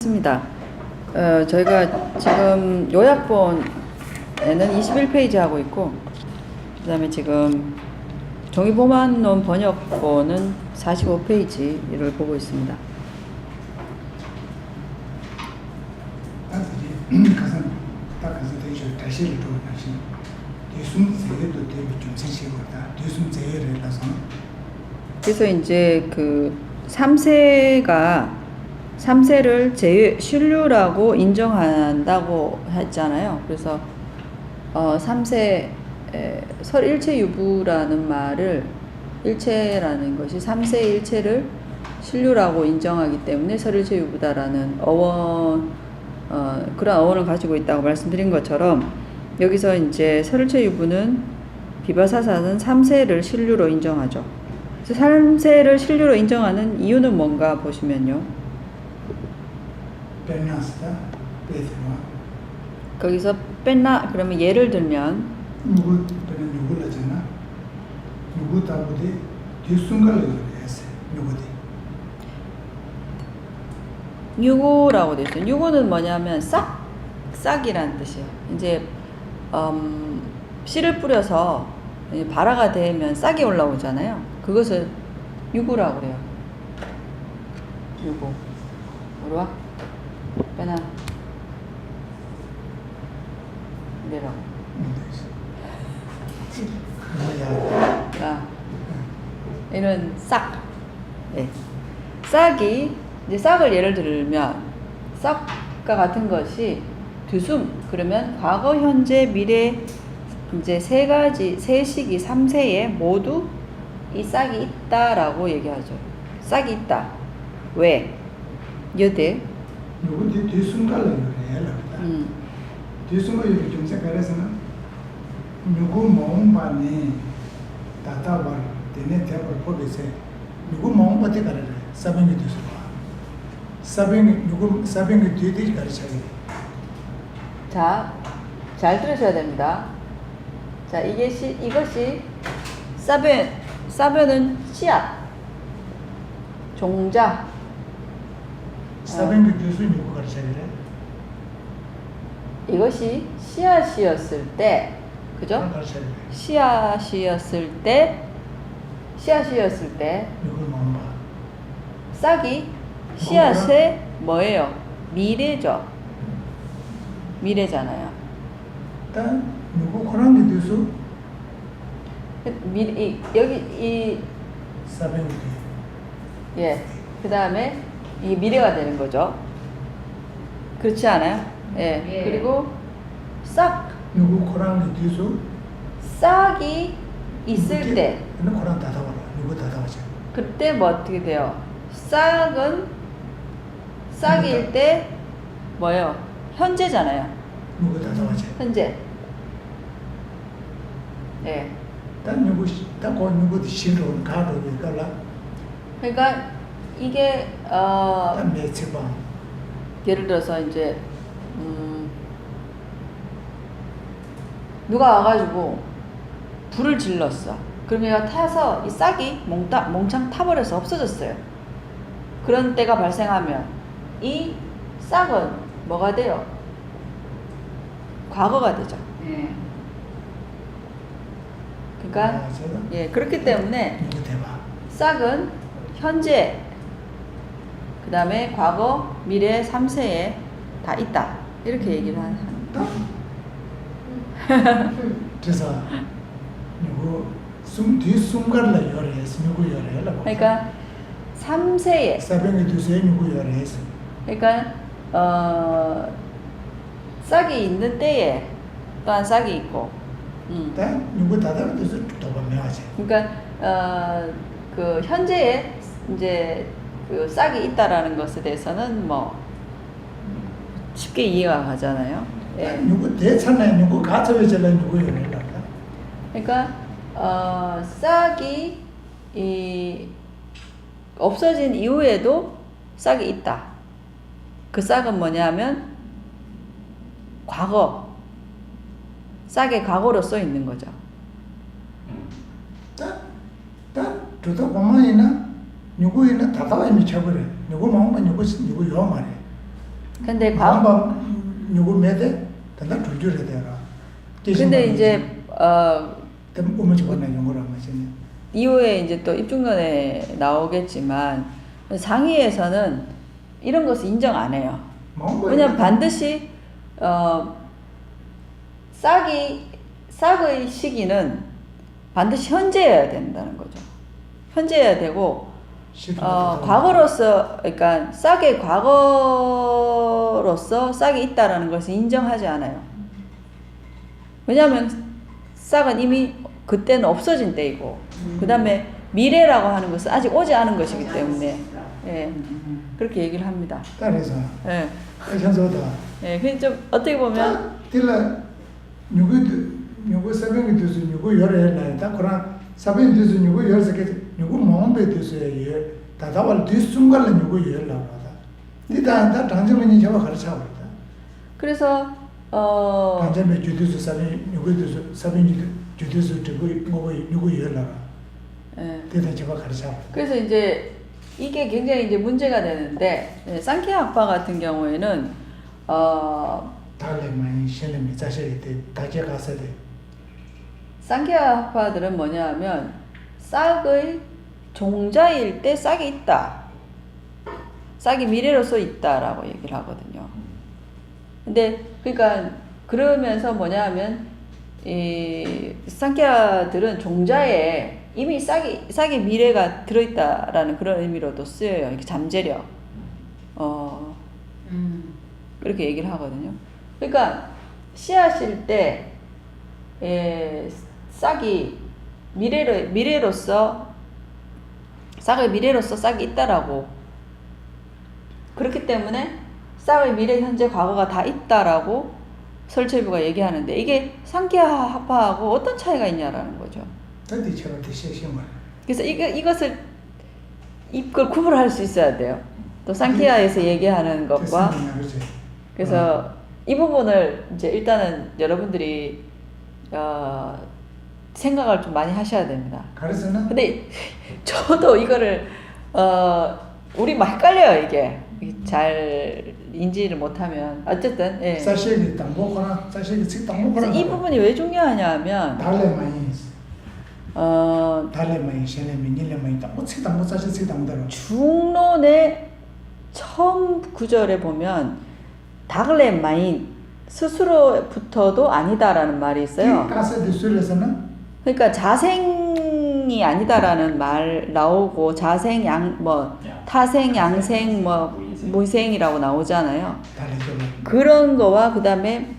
있습니다. 저희가 지금 요약본에는 21페이지 하고 있고, 그 다음에 지금 종이보만론 번역본은 45페이지를 보고 있습니다. 그래서 이제 그 3세를 신류라고 인정한다고 했잖아요. 그래서 3세 설일체유부라는 말을, 일체라는 것이 3세 일체를 신류라고 인정하기 때문에 설일체유부다라는 그런 어원을 가지고 있다고 말씀드린 것처럼, 여기서 이제 설일체유부는 비바사사는 3세를 신류로 인정하죠. 그래서 3세를 신류로 인정하는 이유는 뭔가 보시면요. 거기서 뺀나 그러면 예를 들면 유고라고 되어 있어요. 유고는 뭐냐면 싹이라는 뜻이에요. 이제 씨를 뿌려서 발화가 되면 싹이 올라오잖아요. 그것을 유고라고 그래요. 유고. 이리 와. 빼나. 내려. 이런 싹. 네. 싹이, 이제 싹을 예를 들면, 싹과 같은 것이 두숨, 그러면 과거, 현재, 미래, 이제 세 시기, 3세에 모두 이 싹이 있다라고 얘기하죠. 싹이 있다. 왜? 여대. 뒤순간을 좀 생각해서는 누구 마음만이 다다발 되네 대발 보듯이 누구 마음 받게 가래 사병이 뒤순간 사병이 뒤뒤 가르쳐야 돼. 자, 잘 들으셔야 됩니다. 자, 이것이 사변은 씨앗, 종자. 사병이 뒤순 누구 가르쳐야 돼? 이것이 씨앗이었을 때, 그죠? 씨앗이었을 때 싹이 씨앗의 뭐예요? 미래죠. 미래잖아요. 일단 누구 그런 게 뒤수? 여기 이 사병이 예. 그 다음에 이 미래가 되는 거죠. 그렇지 않아요? 예. 그리고 싹. 누구 코랑 뒤수? 싹이 있을 때. 근데 코랑 닫아봐라. 누구 닫아봐자. 그때 뭐 어떻게 돼요? 싹일 때 뭐예요? 현재잖아요. 누구 닫아봐자. 현재. 예. 단 누구 신로 가도 이거라. 그러니까 이게 단 매체방. 예를 들어서 이제 누가 와가지고 불을 질렀어. 그러면 얘가 타서 이 싹이 몽창 타버려서 없어졌어요. 그런 때가 발생하면 이 싹은 뭐가 돼요? 과거가 되죠. 그러니까 예, 그렇기 때문에 싹은 현재, 그 다음에 과거, 미래 3세에 다 있다. 이렇게 얘기를 합니다. 그래서 누구 뒤순간을 열어서 누구 열어라. 그러니까 3세에 사병이 뒤수에 누구 열어서. 그러니까 싹이 있는 때에 또한 싹이 있고. 단 누구 닫아도 뒤수 또 분명하지. 그러니까 그 현재에 이제 그 싹이 있다라는 것에 대해서는 뭐 쉽게 이해가 가잖아요. 예. 누구 대찬에 누구 가짜에 절라 누구 열어라. 그러니까 싹이 없어진 이후에도 싹이 있다. 그 싹은 뭐냐면 과거, 싹의 과거로 써 있는 거죠. 두다 보면이나 누구이나 다다와 미쳐버려. 누구 마음만 누구 요 말해. 근데 마음바 누구 매대 단단 줄줄해 되라. 근데 이제 오면 좋네 용어라 마시네. 이후에 이제 또 입중론에 나오겠지만 상위에서는 이런 것을 인정 안 해요. 왜냐면 반드시 싹의 시기는 반드시 현재여야 된다는 거죠. 현재여야 되고 과거로서 그러니까 싹의 과거로서 싹이 있다라는 것을 인정하지 않아요. 왜냐하면 싹은 이미 그때는 없어진 때이고 그 다음에 미래라고 하는 것은 아직 오지 않은 것이기 때문에 예, 그렇게 얘기를 합니다. 따라서 예, 현서다. 예, 그냥 좀 어떻게 보면 딜라 누구 사병이 되서 누구 열에 나다 그러나 사병이 되서 누구 열서게 누구 몸에 되서 예 다다발 뒤순간에 누구 열라 하다. 니다한테 당점이 저와 가르쳐 버렸다. 그래서 당점에 주도서 사병 누구 되서 사병이 주도서 되고 누구 열라. 예. 대단 저와 가르쳐. 그래서 이제 이게 굉장히 이제 문제가 되는데 상키아 학파 같은 경우에는 달래 많이 실험이 자식이 때 다제 가서 돼. 상키아 학파들은 뭐냐면 싹의 종자일 때 싹이 있다. 싹이 미래로서 있다라고 얘기를 하거든요. 근데 그러니까 그러면서 뭐냐면 이 상키아들은 종자에 이미 싹의 미래가 들어있다라는 그런 의미로도 쓰여요. 이렇게 잠재력. 그렇게 얘기를 하거든요. 그러니까 씨앗일 때 싹이 미래로서 싹의 미래로서 싹이 있다라고 그렇기 때문에 싹의 미래 현재 과거가 다 있다라고 설철부가 얘기하는데 이게 상키아 학파하고 어떤 차이가 있냐라는 거죠. 어디처럼 대시신 말. 그래서 이걸 구분할 수 있어야 돼요. 또 상키아에서 얘기하는 것과 그래서 이 부분을 이제 일단은 여러분들이 생각을 좀 많이 하셔야 됩니다. 가르쳐는? 근데 저도 이거를 우리 막 헷갈려요 이게 잘 인지를 못하면 어쨌든 예. 사실이 땅 먹거나 사실이 식당 먹거나. 이 부분이 왜 중요하냐면 달래 많이 달래 많이 셀레미 닐레 많이 땅 뭐 식당 뭐 사실 식당 대로. 중론의 처음 구절에 보면 다글렌 마인 스스로부터도 아니다라는 말이 있어요. 가서 디술에서는 그러니까 자생이 아니다라는 말 나오고 자생 타생 양생 무생이라고 나오잖아요. 그런 거와 그다음에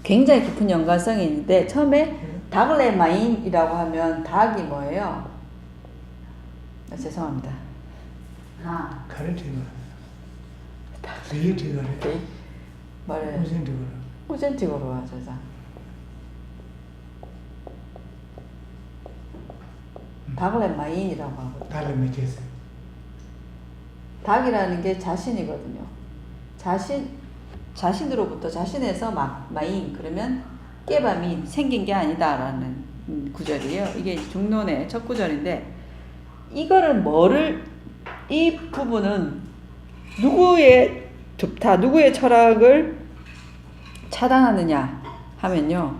굉장히 깊은 연관성이 있는데 처음에 다글렌 마인이라고 하면 닭이 뭐예요? 죄송합니다. 가르치고 리티고 뭐래? 우젠티고로 하자. 닭을 마인이라고 하거든요. 닭을 맺혔어요. 닭이라는 게 자신이거든요. 자신으로부터 자신에서 마인 그러면 깨밤이 생긴 게 아니다라는 구절이에요. 이게 중론의 첫 구절인데 이거를 이 부분은 누구의 철학을 차단하느냐 하면요.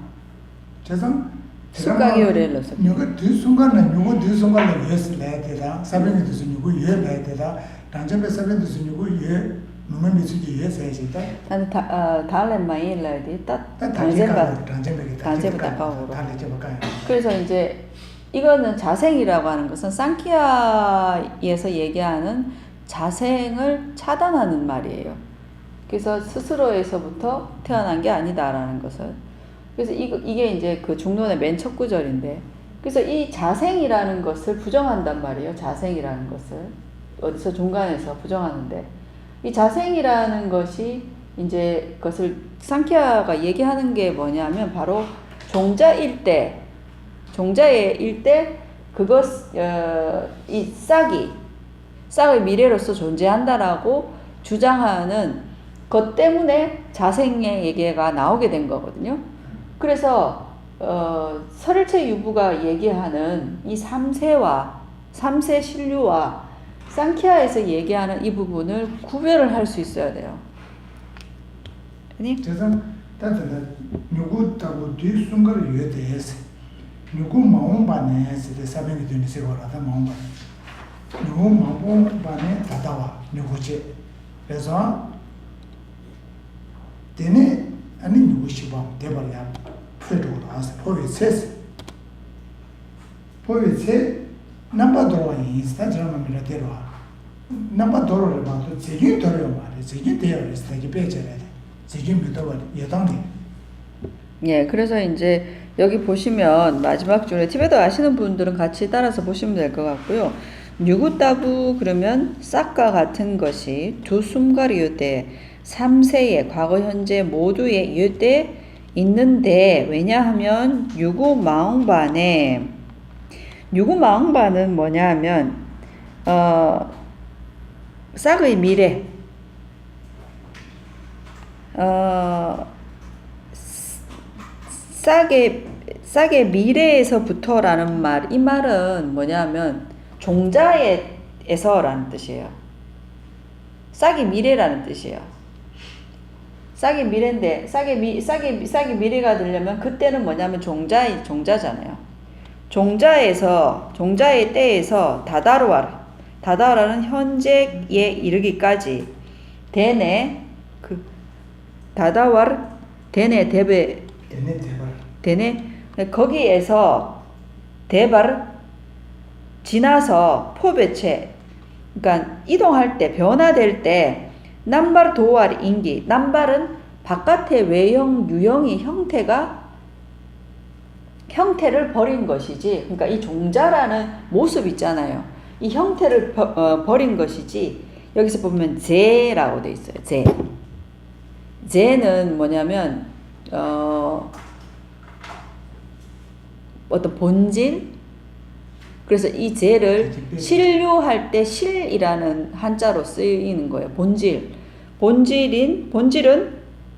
숙가기요레일로서. 누구 뒤순간에 예스 내야 되다. 사병이 돼서 누구 예 내야 되다. 단점에 사병이 돼서 누구 예 누가 미치기 예스 해야 되다. 나는 다른 마인라야 돼. 단제부터 가오로. 그래서 이제 이거는 자생이라고 하는 것은 상키아에서 얘기하는 자생을 차단하는 말이에요. 그래서 스스로에서부터 태어난 게 아니다라는 것을. 그래서 이게 이제 그 중론의 맨 첫 구절인데, 그래서 이 자생이라는 것을 부정한단 말이에요. 자생이라는 것을 어디서 중간에서 부정하는데, 이 자생이라는 것이 이제 그것을 상키아가 얘기하는 게 뭐냐면 바로 종자일 때 이 싹의 미래로서 존재한다라고 주장하는 것 때문에 자생의 얘기가 나오게 된 거거든요. 그래서 설일체 유부가 얘기하는 이 3세 신류와 상키아에서 얘기하는 이 부분을 구별을 할 수 있어야 돼요. 아니? 저선 다들 누구 타고 뒤 순간을 유대해서 누구 마음 반에 세대 사명이 되는 세월하다 마음 반 누구 마음 반에 다다와 누구지 그래서 되네 아니 누구 시방 대발야 표로 나서 포위 세스 포위 세 넘버 들어와 인스타 저만 밀어 들어와 넘버 들어를 봐도 제기 들어요 말이야 제기 되어 있어 이게 배제래 제기 믿어봐 여당이 예, 그래서 이제 여기 보시면 마지막 줄에 티베트 아시는 분들은 같이 따라서 보시면 될 것 같고요. 뉴구따부 그러면 싹과 같은 것이 두 숨가리 유대 3세의 과거 현재 모두의 유대 있는데 왜냐하면 유구마웅반에 유구마웅반은 뭐냐 하면 싹의 미래 싹의 미래에서부터라는 말, 이 말은 뭐냐면 종자에서라는 뜻이에요. 싹의 미래라는 뜻이에요. 싹의 미래인데 싹의 미래가 되려면 그때는 뭐냐면 종자잖아요. 종자의 때에서 다다라는 현재에 이르기까지 되네 다다와르 되네 대베 되네 거기에서 대발 지나서 포배체 그러니까 이동할 때 변화될 때 남발 도알 인기 남발은 바깥의 외형 유형이 형태를 버린 것이지 그러니까 이 종자라는 모습 있잖아요. 이 형태를 버린 것이지 여기서 보면 제라고 돼 있어요. 제는 뭐냐면 어떤 본질 그래서 이 제를 신류할 때 실이라는 한자로 쓰이는 거예요. 본질은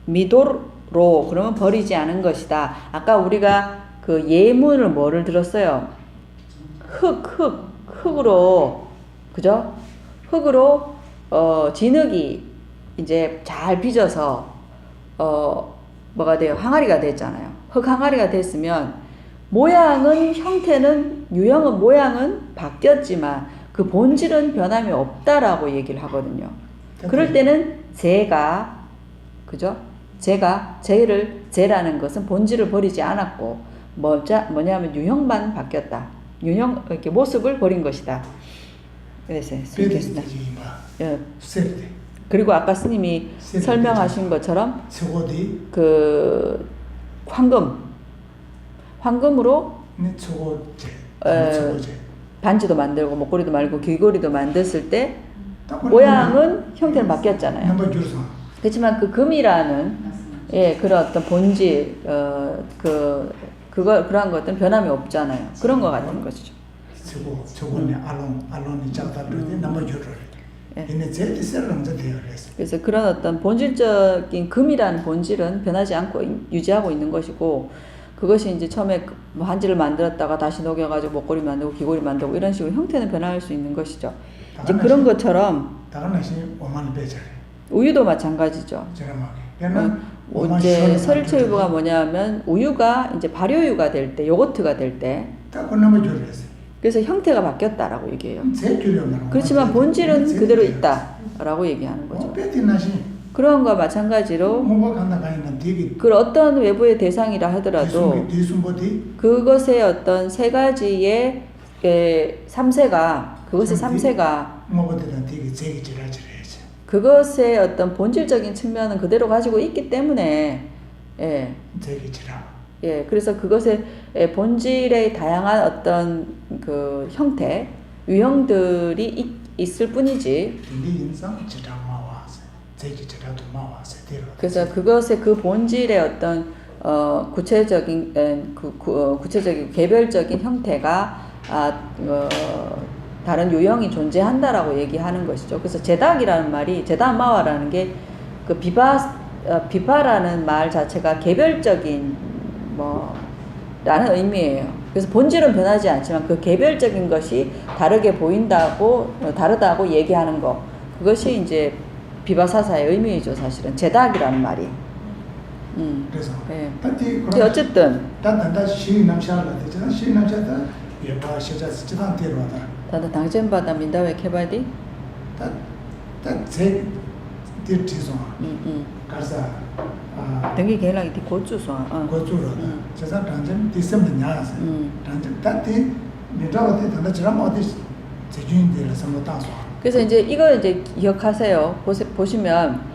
미도로 그러면 버리지 않은 것이다. 아까 우리가 그 예문을 뭐를 들었어요? 흙으로 그죠? 흙으로 진흙이 이제 잘 빚어서 뭐가 돼요? 항아리가 됐잖아요. 흙 항아리가 됐으면 형태는 유형은 모양은 바뀌었지만 그 본질은 변함이 없다라고 얘기를 하거든요. 그럴 때는 제라는 것은 본질을 버리지 않았고 뭐냐면 유형만 바뀌었다. 이렇게 모습을 버린 것이다. 그래서 예. 그리고 아까 스님이 설명하신 것처럼 그 황금으로 반지도 만들고 목걸이도 말고 귀걸이도 만들었을 때 모양은 형태는 바뀌었잖아요. 그렇지만 그 금이라는 그런 어떤 본질 그러한 것들은 변함이 없잖아요. 그런 것 같은 것이죠. 그래서 그런 어떤 본질적인 금이라는 본질은 변하지 않고 유지하고 있는 것이고 그것이 이제 처음에 뭐 한지를 만들었다가 다시 녹여가지고 목걸이 만들고 귀걸이 만들고 이런 식으로 형태는 변할 수 있는 것이죠. 이제 그런 것처럼 우유도 마찬가지죠. 이제 설일초유부가 뭐냐면 우유가 이제 발효유가 될 때, 요거트가 될 때, 그래서 형태가 바뀌었다라고 얘기해요. 그렇지만 본질은 그대로 있다라고 얘기하는 거죠. 그런 거와 마찬가지로 그 어떤 외부의 대상이라 하더라도 그것의 어떤 세 가지의 3세가 그것의 3세가 그것의 어떤 본질적인 측면은 그대로 가지고 있기 때문에 그래서 그것의 본질의 다양한 어떤 그 형태 유형들이 있을 뿐이지 그래서 그것의 그 본질의 어떤 구체적인 개별적인 형태가 다른 유형이 존재한다라고 얘기하는 것이죠. 그래서 제닥이라는 말이 제닥마와라는 게 그 비파라는 말 자체가 개별적인 라는 의미예요. 그래서 본질은 변하지 않지만 그 개별적인 것이 다르게 다르다고 얘기하는 거 그것이 이제 비바사사의 의미이죠. 사실은 제닥이라는 말이 그래서 예. 다티 근데 어쨌든 단단다 시남샤라 되잖아. 시남샤다 예바 시자스 지단 데로다. 다들 당전바다 민다웨 케바디 다제 디티소 가서 등기 계량이 디 고추소 고추로 제가 단전 디셈데 냐스 단전 다티 미라와데 단다 지라마데 제주인데라 상모타소. 그래서 이제 이거 이제 기억하세요. 보시면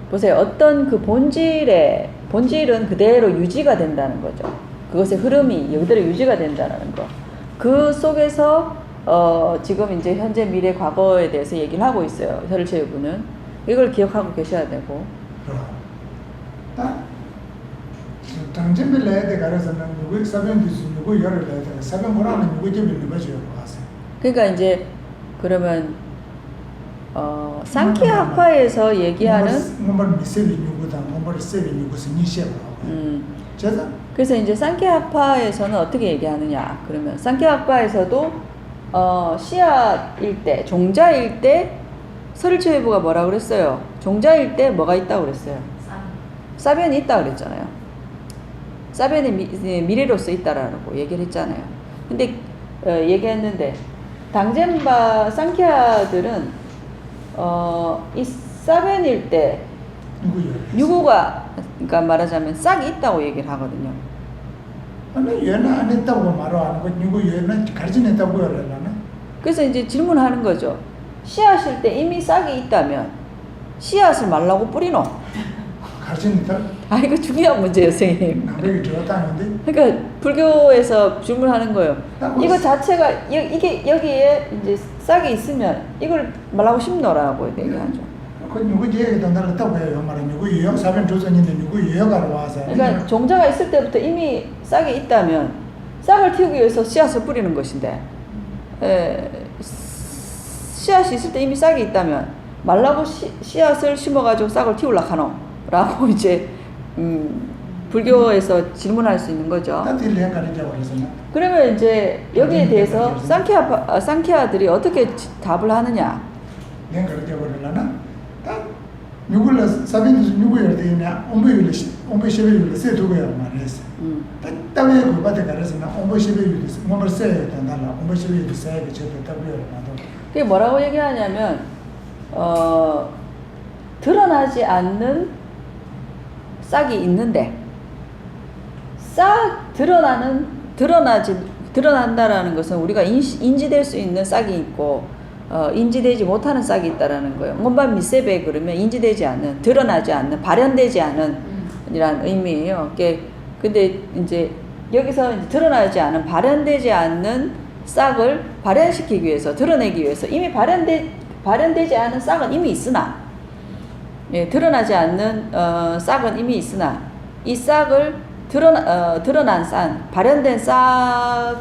보세요. 어떤 그 본질은 그대로 유지가 된다는 거죠. 그것의 흐름이 그대로 유지가 된다는 거. 그 속에서 지금 이제 현재 미래 과거에 대해서 얘기를 하고 있어요. 혈체부는 이걸 기억하고 계셔야 되고. 당진빌레에 가서는 누구 사변도 누구 열을 내야 돼. 사변 뭐라는 누구 집에 있는 거죠. 그러니까 이제 그러면 상키학파에서 얘기하는 그래서 이제 상키학파에서는 어떻게 얘기하느냐 그러면 상키학파에서도 씨앗일 때 종자일 때 서일체외부가 뭐라고 그랬어요? 종자일 때 뭐가 있다고 그랬어요? 사변이 있다고 그랬잖아요. 사변이 미래로서 있다라고 얘기를 했잖아요. 근데 얘기했는데 당젠바 상키아들은 이 사변일 때 유구가 그러니까 말하자면 싹이 있다고 얘기를 하거든요. 아니 얘는 안 했다고 말을 안 하고 누구 얘는 가르쳐냈다고 그러려나? 그래서 이제 질문하는 거죠. 씨앗일 때 이미 싹이 있다면 씨앗을 말라고 뿌리노? 가르쳐냈다? 아 이거 중요한 문제예요, 선생님. 남백이 들었다는데? 그러니까 불교에서 질문하는 거예요. 이거 자체가 이게 여기에 이제 싹이 있으면 이걸 말하고 싶노라고 얘기하죠. 그 누구 얘기도 날랐다고 해요. 말은 누구 예역 사변 조선인데 누구 예역하러 와서. 그러니까 종자가 있을 때부터 이미 싹이 있다면 싹을 틔우기 위해서 씨앗을 뿌리는 것인데 씨앗이 있을 때 이미 싹이 있다면 말라고 씨앗을 심어가지고 싹을 틔우려고 하노? 라고 이제 불교에서 질문할 수 있는 거죠. 그러면 이제 여기에 대해서 상키아들이 어떻게 답을 하느냐? 누구를 사빈도 누구를 되냐? 엄부율이 엄부시비율이 세 두고야 말했어. 따위에 고바데 가르스나 엄부시비율이 뭐를 세야 된다라. 엄부시비율이 세게 제대로 따위를 나도. 그게 뭐라고 얘기하냐면 드러나지 않는 싹이 있는데 드러난다라는 것은 우리가 인지될 수 있는 싹이 있고 인지되지 못하는 싹이 있다라는 거예요. 뭔가 미세베 그러면 인지되지 않는, 드러나지 않는, 발현되지 않는 이란 의미예요. 근데 이제 여기서 이제 드러나지 않은, 발현되지 않는 싹을 발현시키기 위해서, 드러내기 위해서 이미 발현되지 않은 싹은 이미 있으나, 드러나지 않는 싹은 이미 있으나 이 싹을 드러난 싹, 발현된 싹을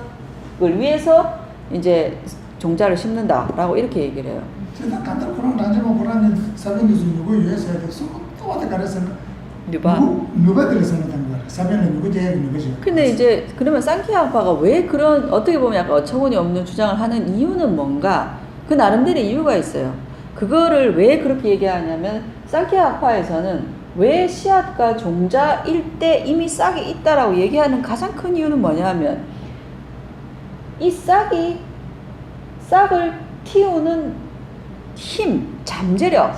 위해서 이제 종자를 심는다라고 이렇게 얘기를 해요. 제가 간단 그런 단지만 그런 사변에서 누구 위해서 해야 돼서 또 어떻게 가르쳐서 누가 들으서는 되는 거야. 사변은 누구 제일 누구죠. 근데 이제 그러면 상키아파가 왜 그런 어떻게 보면 약간 어처구니 없는 주장을 하는 이유는 뭔가 그 나름대로의 이유가 있어요. 그거를 왜 그렇게 얘기하냐면 상키아파에서는 왜 씨앗과 종자일 때 이미 싹이 있다라고 얘기하는 가장 큰 이유는 뭐냐면 이 싹을 틔우는 힘, 잠재력.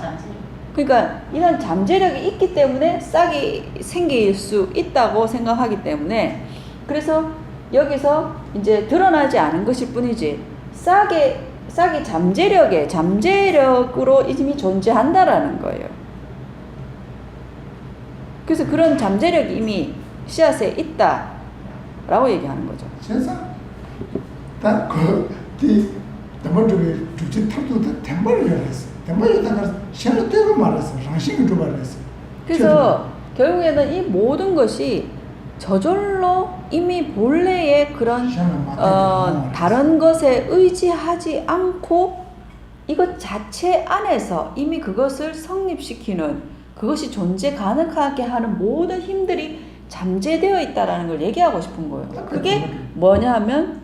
그러니까 이런 잠재력이 있기 때문에 싹이 생길 수 있다고 생각하기 때문에 그래서 여기서 이제 드러나지 않은 것일 뿐이지 싹이 잠재력으로 이미 존재한다라는 거예요. 그래서 그런 잠재력이 이미 씨앗에 있다라고 얘기하는 거죠. 세상 대머리에 주지 탑도 대머리를 했어. 대머리에다가 셔를 떼고 말았어. 랑싱을 좀 말했어. 그래서 결국에는 이 모든 것이 저절로 이미 본래의 그런 다른 것에 의지하지 않고 이것 자체 안에서 이미 그것을 성립시키는 그것이 존재 가능하게 하는 모든 힘들이 잠재되어 있다라는 걸 얘기하고 싶은 거예요. 그게 뭐냐 하면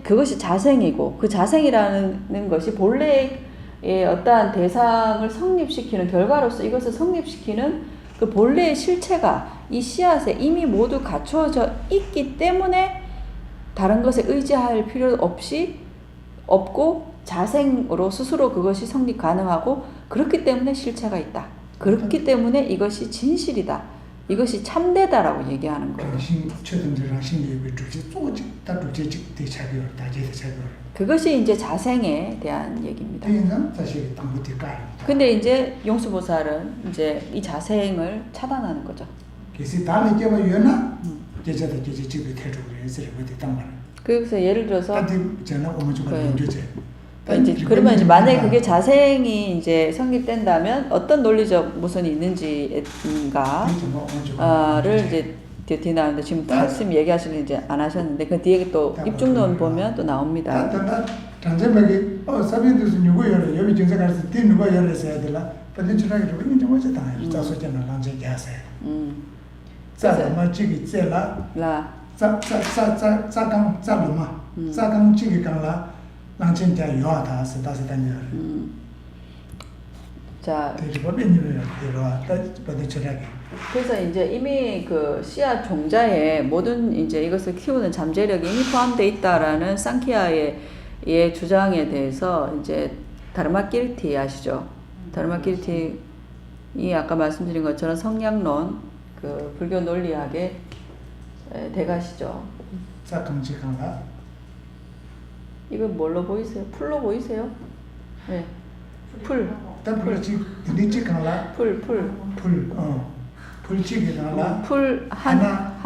그것이 자생이고 그 자생이라는 것이 본래의 어떠한 대상을 성립시키는 결과로서 이것을 성립시키는 그 본래의 실체가 이 씨앗에 이미 모두 갖추어져 있기 때문에 다른 것에 의지할 필요 없고 자생으로 스스로 그것이 성립 가능하고 그렇기 때문에 실체가 있다. 그렇기 때문에 이것이 진실이다. 이것이 참되다라고 얘기하는 거예요. 그것이 이제 자생에 대한 얘기입니다. 근데 이제 용수보살은 이제 이 자생을 차단하는 거죠. 그래서 예를 들어서 이제 그러면 이제 만약에 그게 자생이 이제 성립된다면 어떤 논리적 모선이 있는지인가를 이제 뒤에 나오는데 지금 말씀 얘기하시는 이제 안 하셨는데 그 뒤에 또 입중론 보면 또 나옵니다. 장제맥이 사비도스 누구여래 여기 정상에서 뒤 누가 열었어야 되나 반대쪽에 좀 이제 뭐지 다 자소잖아 란제 야세 자 마치기 째라 자강 자루마 자강 치기 강라 란첸자 요하다 세다세다냐 자 대법인이래요 이러와 반대쪽에 그래서 이제 이미 그 씨앗 종자에 모든 이제 이것을 키우는 잠재력이 이미 포함되어 있다라는 상키아의 주장에 대해서 이제 다르마키르티 아시죠? 다르마키르티 이 아까 말씀드린 것처럼 성량론 그 불교 논리학의 대가시죠. 자강지강라 이거 뭘로 보이세요? 풀로 보이세요? 네. 풀. 풀. 풀치기강라 풀 하나.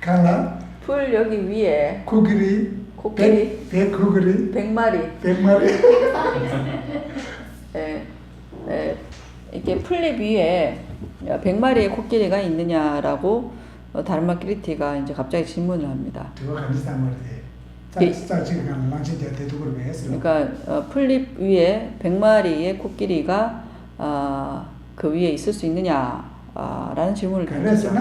강라 풀 여기 위에 코끼리 코끼리 100마리 이렇게 풀잎 위에 100마리의 코끼리가 있느냐라고 다르마키르티가 이제 갑자기 질문을 합니다. 그러니까 풀잎 위에 100마리의 코끼리가 그 위에 있을 수 있느냐라는 질문을 던지죠.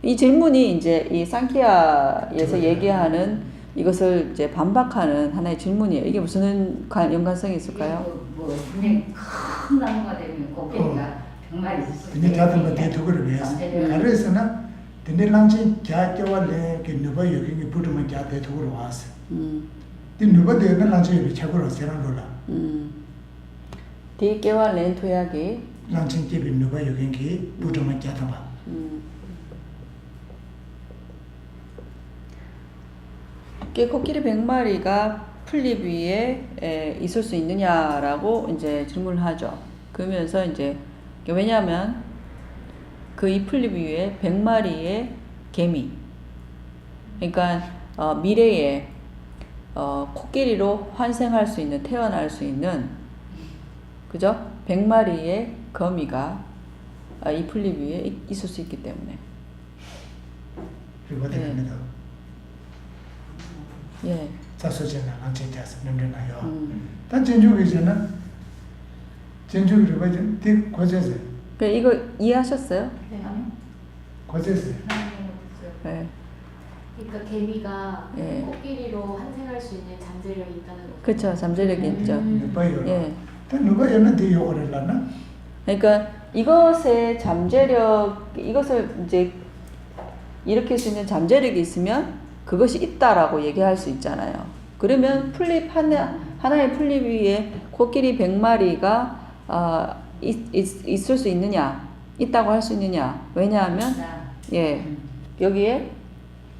이 질문이 이제 이 상키아에서 얘기하는 이것을 이제 반박하는 하나의 질문이에요. 이게 무슨 연관성이 있을까요? 뭐 그냥 큰 나무가 되면 꽃게가 100마리 있을 수 근데 다들 뭐 대두고를 왜했어? 가르에서는 근데랑지 자자와래 그 누가 여기 부르면 자 대두고로 왔어. 이 누가 되는 랑지 여기 차고로 세란로라. 디께와 렌토야기 랑지 집이 누가 여기 부르면 자다와. 코끼리 100마리가 풀잎 위에 있을 수 있느냐라고 이제 질문을 하죠. 그러면서 이제 왜냐하면 그 이 풀잎 위에 100마리의 개미, 그러니까 미래에 코끼리로 환생할 수 있는 태어날 수 있는 그죠? 100마리의 거미가 이 풀잎 위에 있을 수 있기 때문에. 그리고 됩니다. 예. 자소제나 랑체자스 넘겨나요. 단 전주기잖아. 전주기를 봐야 돼. 고제세. 그 이거 이해하셨어요? 네. 고제세. 네. 그러니까 개미가 예. 코끼리로 환생할 수 있는 잠재력이 있다는 거. 그렇죠. 잠재력이 있죠. 누가요? 예. 누가 연한테 욕을 했나? 그러니까 이것의 잠재력, 이것을 이제 일으킬 수 있는 잠재력이 있으면 그것이 있다라고 얘기할 수 있잖아요. 그러면 풀잎 하나의 풀잎 위에 코끼리 100마리가 있을 수 있느냐, 있다고 할 수 있느냐? 왜냐하면 예 여기에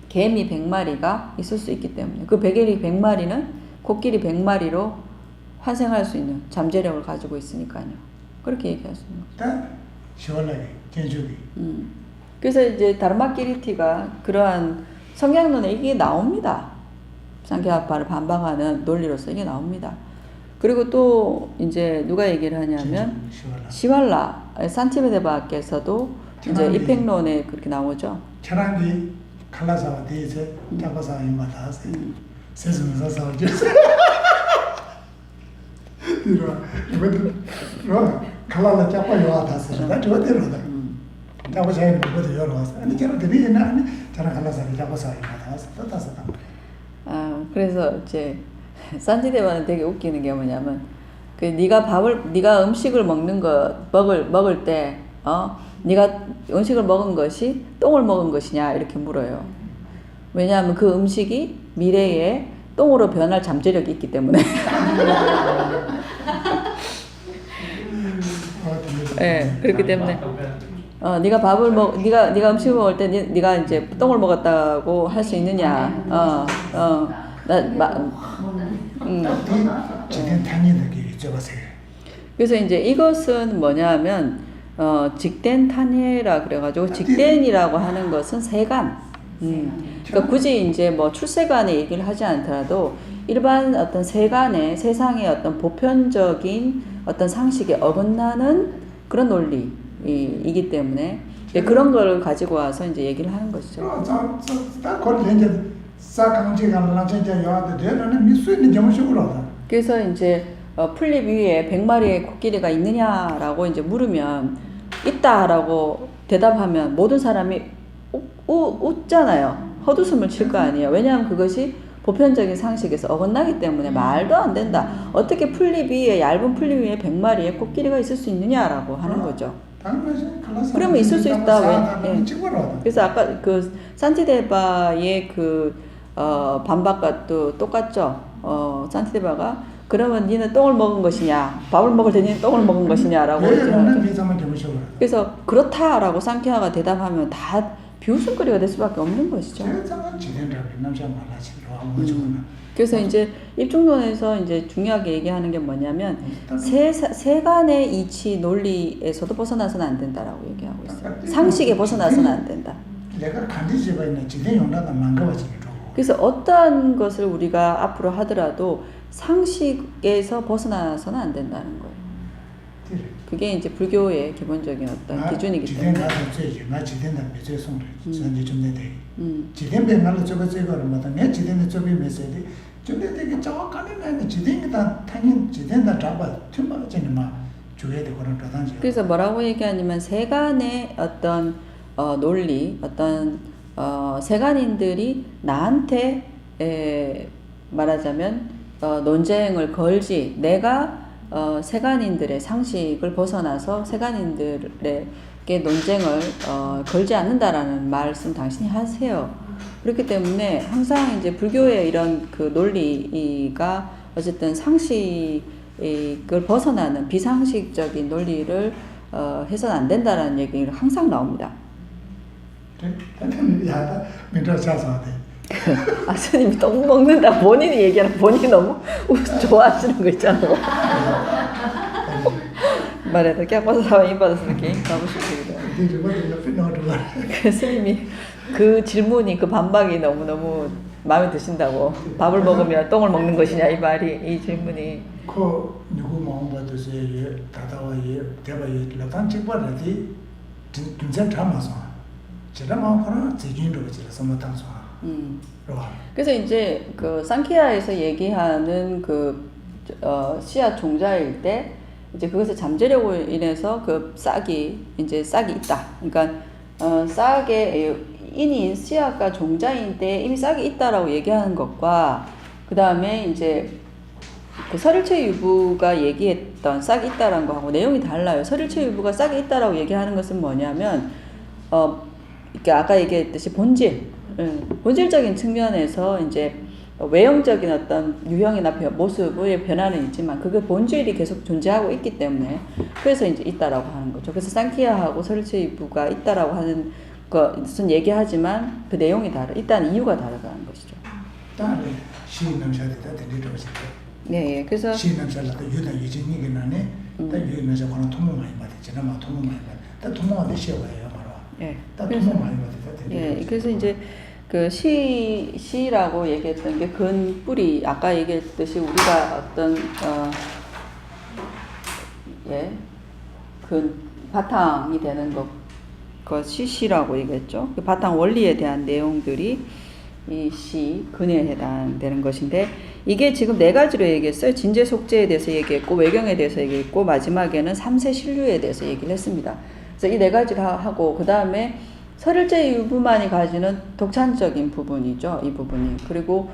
개미 100마리가 있을 수 있기 때문에 그 100마리는 코끼리 100마리로 환생할 수 있는 잠재력을 가지고 있으니까요. 그렇게 얘기할 수 있는 거죠. 시원하게 견주기. 그래서 이제 다르마키르티가 그러한 성향론에 이게 나옵니다. 상키아파를 반박하는 논리로서 이게 나옵니다. 그리고 또 이제 누가 얘기를 하냐면 시왈라 산티베데바께서도 이제 이펙론에 그렇게 나오죠. 차랑기 칼라사와 대세 잡아서 임마다 하세요. 세상에서 싸우죠. 이거 칼라라 잡아 요하다 쓰죠. 나 저대로다. 잡아서 이거도 여러 와서 아니 저런 데는 아니 저런 칼라사 잡아서 임마다 하세요. 또 다섯 번. 그래서 이제 산티데바는 되게 웃기는 게 뭐냐면 그 네가 음식을 먹을 때 네가 음식을 먹은 것이 똥을 먹은 것이냐 이렇게 물어요. 왜냐하면 그 음식이 미래에 똥으로 변할 잠재력이 있기 때문에. 네, 그렇기 때문에 네가 음식을 먹을 때 네가 이제 똥을 먹었다고 할 수 있느냐. 그래서 이제 이것은 뭐냐면 직된 탄해라 그래가지고 직된이라고 하는 것은 세간. 그러니까 굳이 이제 뭐 출세간의 얘기를 하지 않더라도 일반 어떤 세간의 세상의 어떤 보편적인 어떤 상식에 어긋나는 그런 논리이기 때문에 그런 걸 가지고 와서 이제 얘기를 하는 것이죠. 그래서 이제 풀잎 위에 100마리의 코끼리가 있느냐라고 이제 물으면 있다라고 대답하면 모든 사람이 웃잖아요. 헛웃음을 칠 거 아니에요. 왜냐하면 그것이 보편적인 상식에서 어긋나기 때문에 말도 안 된다. 어떻게 얇은 풀잎 위에 100마리의 코끼리가 있을 수 있느냐라고 하는 거죠. 그러면 있을 수 있다. 왜? 그래서 아까 그 산티데바의 그 반박과 똑같죠. 산티데바가 그러면 니는 똥을 먹은 것이냐, 밥을 먹을 때 니는 똥을 먹은 것이냐라고 그래서 그렇다라고 상키아가 대답하면 다 비웃음거리가 될 수밖에 없는 것이죠. 그래서 이제 입중론에서 이제 중요하게 얘기하는 게 뭐냐면 세간의 이치 논리에서도 벗어나서는 안 된다라고 얘기하고 있어요. 상식에 벗어나서는 안 된다. 그래서 어떠한 것을 우리가 앞으로 하더라도 상식에서 벗어나서는 안 된다는 거예요. 그게 이제 불교의 기본적인 어떤 기준이기 때문에. 그래서 뭐라고 얘기하냐면 세간의 어떤 논리, 어떤 세간인들이 나한테 말하자면 논쟁을 걸지 내가 세간인들의 상식을 벗어나서 세간인들에게 논쟁을 걸지 않는다라는 말씀 당신이 하세요. 그렇기 때문에 항상 이제 불교의 이런 그 논리가 어쨌든 상식을 벗어나는 비상식적인 논리를 해서는 안 된다라는 얘기가 항상 나옵니다. 스님이 똥 먹는다 본인이 얘기하는 본인이 너무 좋아하시는 거 있잖아요. 말해도 깨빠서 사와 입받아서 이렇게 가고 싶으니까. 스님이 그 질문이 그 반박이 너무너무 마음에 드신다고. 밥을 먹으면 똥을 먹는 것이냐 이 말이 이 질문이. 그 누구 마음 받으세 다다와에 대바에 라탄 찍바라디 진짜 참아서 제가 마음으로 제진으로 지어서 못한서. 그래서 이제 그 상키야에서 얘기하는 그 씨앗 종자일 때 이제 그것의 잠재력으로 인해서 그 싹이 있다. 그러니까 싹의 인인 씨앗과 종자인 때 이미 싹이 있다라고 얘기하는 것과 그 다음에 이제 그 설일체 유부가 얘기했던 싹이 있다라는 거하고 내용이 달라요. 설일체 유부가 싹이 있다라고 얘기하는 것은 뭐냐면 이렇게 아까 얘기했듯이 본질적인 측면에서 이제 외형적인 어떤 유형이나 모습의 변화는 있지만 그게 본질이 계속 존재하고 있기 때문에 그래서 이제 있다라고 하는 거죠. 그래서 상키야하고 설일체 유부가 있다라고 하는 것은 얘기하지만 그 내용이 일단 이유가 다르다는 것이죠. 네, 그래서 그래서 이제 그 시라고 얘기했던 게 근 뿌리 아까 얘기했듯이 우리가 어떤 근 바탕이 되는 것이 시라고 얘기했죠. 그 바탕 원리에 대한 내용들이 이 시 근에 해당되는 것인데 이게 지금 네 가지로 얘기했어요. 진재 속재에 대해서 얘기했고 외경에 대해서 얘기했고 마지막에는 삼세 신류에 대해서 얘기를 했습니다. 그래서 이 네 가지를 하고 그 다음에 설일체 유부만이 가지는 독창적인 부분이죠. 이 부분이. 그리고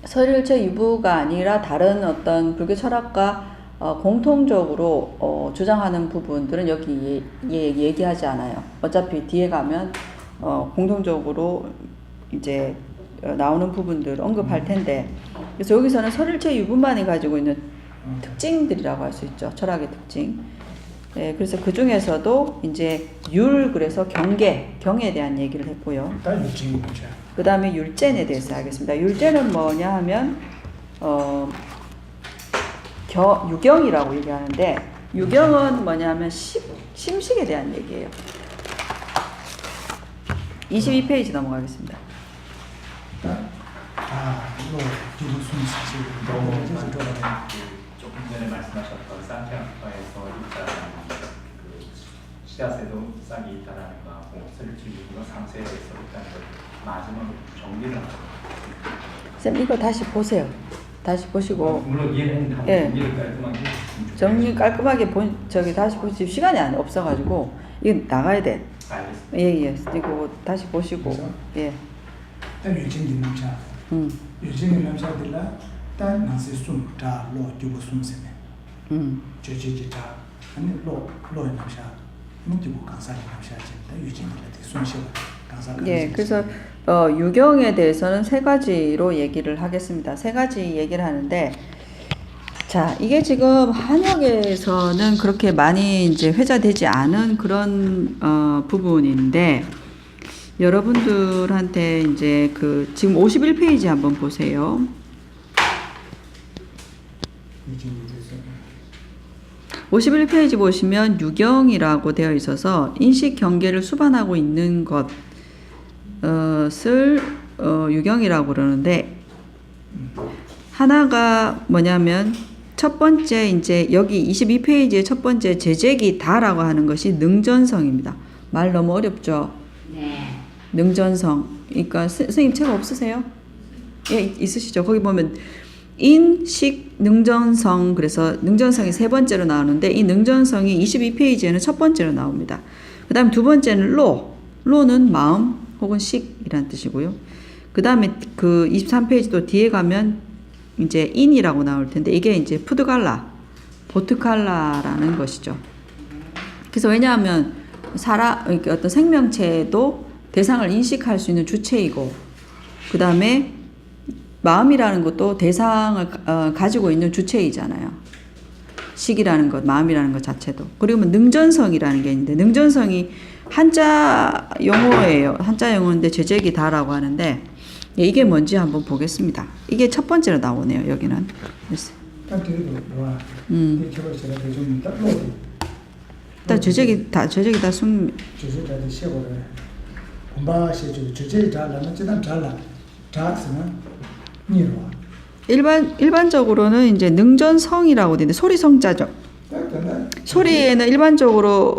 설일체 유부가 아니라 다른 어떤 불교 철학과 공통적으로 주장하는 부분들은 여기 얘기하지 않아요. 어차피 뒤에 가면 공통적으로 이제 나오는 부분들 언급할 텐데, 그래서 여기서는 설일체 유부만이 가지고 있는 특징들이라고 할 수 있죠. 철학의 특징. 예, 그래서 그 중에서도 이제 그래서 경에 대한 얘기를 했고요. 다 유증이 뭐죠? 그 다음에 율젠에 대해서 하겠습니다. 율젠은 뭐냐 하면 유경이라고 얘기하는데, 유경은 뭐냐 하면 심식에 대한 얘기예요. 22페이지 넘어가겠습니다. 뭐 기본 순서지. 너무 그래서 조금 전에 말씀하셨던 산티아파에서 일단 그 씨앗에도 싹이 있다라는 거하고 설치유가 상세에서 있다는 걸 마지막으로 정리를 하고. 쌤 이거 다시 보세요. 다시 보시고 물론 이해는 하고 예. 정리를 깔끔하게 정리 깔끔하게 다시 보시고 시간이 없어가지고 이거 나가야 돼. 알겠습니다. 예. 이거 다시 보시고 그래서? 예. 다 유증이 남자. 유증이 남자들라 다 나세 숨다 로 주고 숨세네. 저지지다 아니 로 남자. 문지고 강사리 남자지. 다 유증이한테 숨쉬어 강사. 예, 그래서 유경에 대해서는 세 가지로 얘기를 하겠습니다. 세 가지 얘기를 하는데, 자, 이게 지금 한역에서는 그렇게 많이 이제 회자되지 않은 그런 부분인데, 여러분들한테 이제 지금 51페이지 한번 보세요. 유증이 돼서 51페이지 보시면 유경이라고 되어 있어서 인식 경계를 수반하고 있는 것을 유경이라고 그러는데, 하나가 뭐냐면 첫 번째 이제 여기 22페이지의 첫 번째 제재기다라고 하는 것이 능전성입니다. 말 너무 어렵죠? 네. 능전성. 그러니까 선생님 책 없으세요? 예, 있으시죠? 거기 보면 인식 능전성, 그래서 능전성이 세 번째로 나오는데 이 능전성이 22페이지에는 첫 번째로 나옵니다. 그 다음 두 번째는 로는 마음 혹은 식이라는 뜻이고요. 그 다음에 그 23페이지 또 뒤에 가면 이제 인이라고 나올 텐데 이게 이제 보트칼라라는 것이죠. 그래서 왜냐하면 이렇게 어떤 생명체도 대상을 인식할 수 있는 주체이고, 그 다음에 마음이라는 것도 대상을 가지고 있는 주체이잖아요. 식이라는 것, 마음이라는 것 자체도. 그리고 능전성이라는 게 있는데, 능전성이 한자 용어예요. 한자 용어인데 제재기다라고 하는데, 예, 이게 뭔지 한번 보겠습니다. 이게 첫 번째로 나오네요. 여기는. 딱 뒤에도 뭐야? 이 결혼 제가 대중 딱 로. 일단 제재기다 숨. 제재다도 시고래. 공부하시 제재 잘하면 지난 잘라. 잘쓰면 니로. 일반적으로는 이제 능전성이라고 되는데 소리성자죠. 소리에는 일반적으로